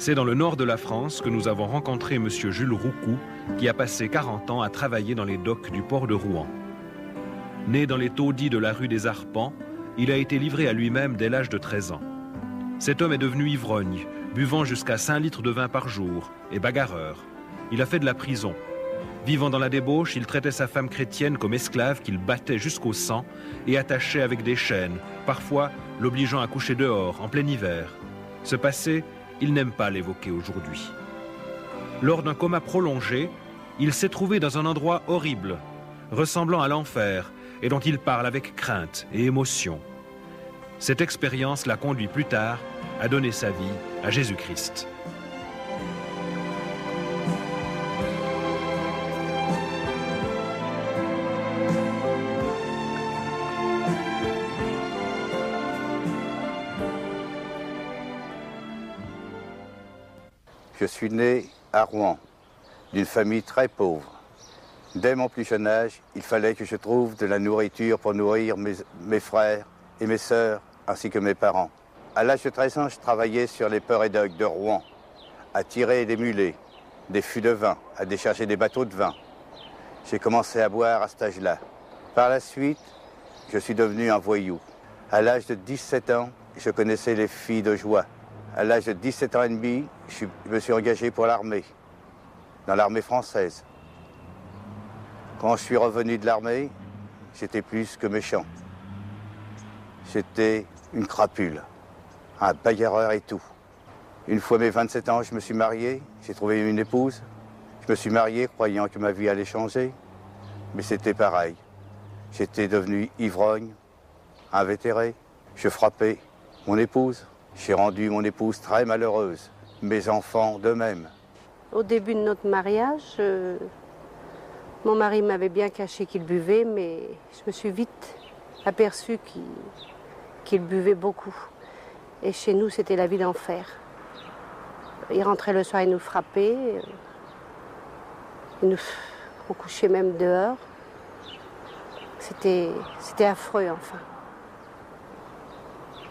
C'est dans le nord de la France que nous avons rencontré M. Jules Roucou, qui a passé 40 ans à travailler dans les docks du port de Rouen. Né dans les taudis de la rue des Arpents, il a été livré à lui-même dès l'âge de 13 ans. Cet homme est devenu ivrogne, buvant jusqu'à 5 litres de vin par jour, et bagarreur. Il a fait de la prison. Vivant dans la débauche, il traitait sa femme chrétienne comme esclave qu'il battait jusqu'au sang et attachait avec des chaînes, parfois l'obligeant à coucher dehors, en plein hiver. Ce passé, il n'aime pas l'évoquer aujourd'hui. Lors d'un coma prolongé, il s'est trouvé dans un endroit horrible, ressemblant à l'enfer, et dont il parle avec crainte et émotion. Cette expérience l'a conduit plus tard à donner sa vie à Jésus-Christ. Je suis né à Rouen, d'une famille très pauvre. Dès mon plus jeune âge, il fallait que je trouve de la nourriture pour nourrir mes frères et mes sœurs, ainsi que mes parents. À l'âge de 13 ans, je travaillais sur les ports et docks de Rouen, à tirer des mulets, des fûts de vin, à décharger des bateaux de vin. J'ai commencé à boire à cet âge-là. Par la suite, je suis devenu un voyou. À l'âge de 17 ans, je connaissais les filles de joie. À l'âge de 17 ans et demi, je me suis engagé pour l'armée, dans l'armée française. Quand je suis revenu de l'armée, j'étais plus que méchant. J'étais une crapule, un bagarreur et tout. Une fois mes 27 ans, je me suis marié, j'ai trouvé une épouse. Je me suis marié croyant que ma vie allait changer, mais c'était pareil. J'étais devenu ivrogne, invétéré, je frappais mon épouse. J'ai rendu mon épouse très malheureuse, mes enfants de même. Au début de notre mariage, mon mari m'avait bien caché qu'il buvait, mais je me suis vite aperçue qu'il buvait beaucoup. Et chez nous, c'était la vie d'enfer. Il rentrait le soir, il nous frappait. On couchait même dehors. C'était affreux, enfin.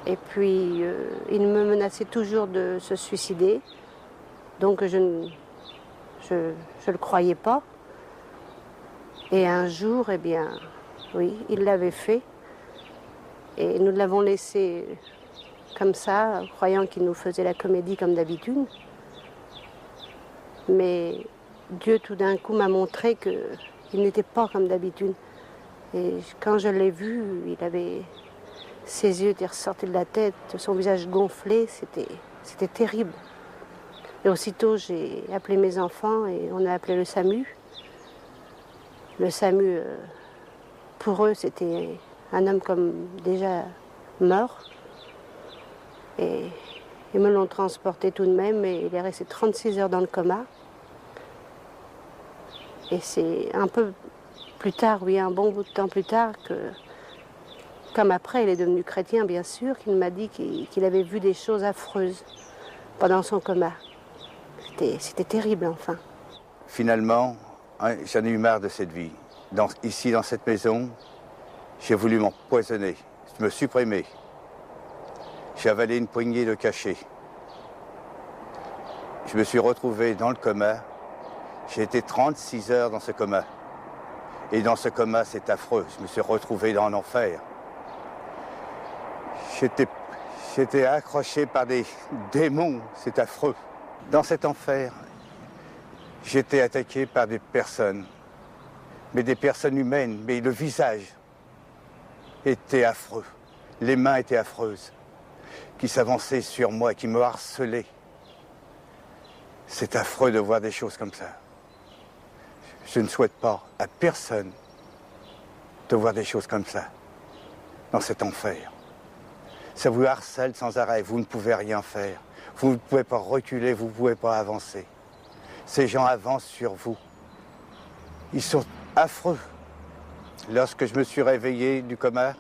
Et puis, il me menaçait toujours de se suicider. Donc, je le croyais pas. Et un jour, eh bien, oui, il l'avait fait. Et nous l'avons laissé comme ça, croyant qu'il nous faisait la comédie comme d'habitude. Mais Dieu, tout d'un coup, m'a montré qu'il n'était pas comme d'habitude. Et quand je l'ai vu, ses yeux étaient ressortis de la tête, son visage gonflé, c'était terrible. Et aussitôt, j'ai appelé mes enfants et on a appelé le SAMU. Le SAMU, pour eux, c'était un homme comme déjà mort. Et ils me l'ont transporté tout de même et il est resté 36 heures dans le coma. Et c'est un peu plus tard, oui, un bon bout de temps plus tard, comme après il est devenu chrétien, bien sûr, qu'il m'a dit qu'il avait vu des choses affreuses pendant son coma. C'était terrible, enfin. Finalement, j'en ai eu marre de cette vie. Ici, dans cette maison, j'ai voulu m'empoisonner, me supprimer. J'ai avalé une poignée de cachets. Je me suis retrouvé dans le coma. J'ai été 36 heures dans ce coma. Et dans ce coma, c'est affreux. Je me suis retrouvé dans l'enfer. J'étais accroché par des démons. C'est affreux. Dans cet enfer, j'étais attaqué par des personnes. Mais des personnes humaines. Mais le visage était affreux. Les mains étaient affreuses. Qui s'avançaient sur moi, qui me harcelaient. C'est affreux de voir des choses comme ça. Je ne souhaite pas à personne de voir des choses comme ça, dans cet enfer. Ça vous harcèle sans arrêt, vous ne pouvez rien faire. Vous ne pouvez pas reculer, vous ne pouvez pas avancer. Ces gens avancent sur vous. Ils sont affreux. Lorsque je me suis réveillé du coma,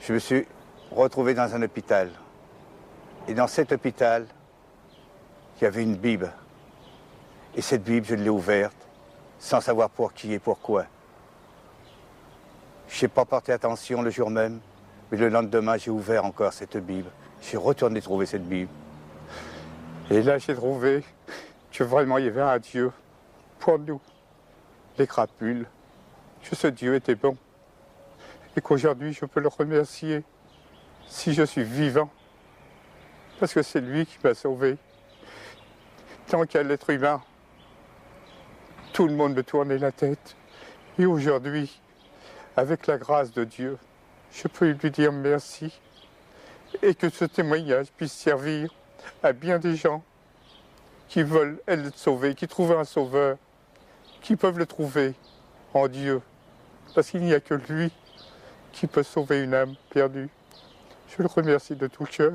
je me suis retrouvé dans un hôpital. Et dans cet hôpital, il y avait une Bible. Et cette Bible, je l'ai ouverte, sans savoir pour qui et pourquoi. Je n'ai pas porté attention le jour même, mais le lendemain, j'ai ouvert encore cette Bible. J'ai retourné trouver cette Bible. Et là, j'ai trouvé que vraiment il y avait un Dieu pour nous, les crapules, que ce Dieu était bon. Et qu'aujourd'hui, je peux le remercier si je suis vivant. Parce que c'est lui qui m'a sauvé. Tant qu'à l'être humain, tout le monde me tournait la tête. Et aujourd'hui, avec la grâce de Dieu, je peux lui dire merci. Et que ce témoignage puisse servir à bien des gens qui veulent être sauvés, qui trouvent un sauveur, qui peuvent le trouver en Dieu. Parce qu'il n'y a que lui qui peut sauver une âme perdue. Je le remercie de tout cœur.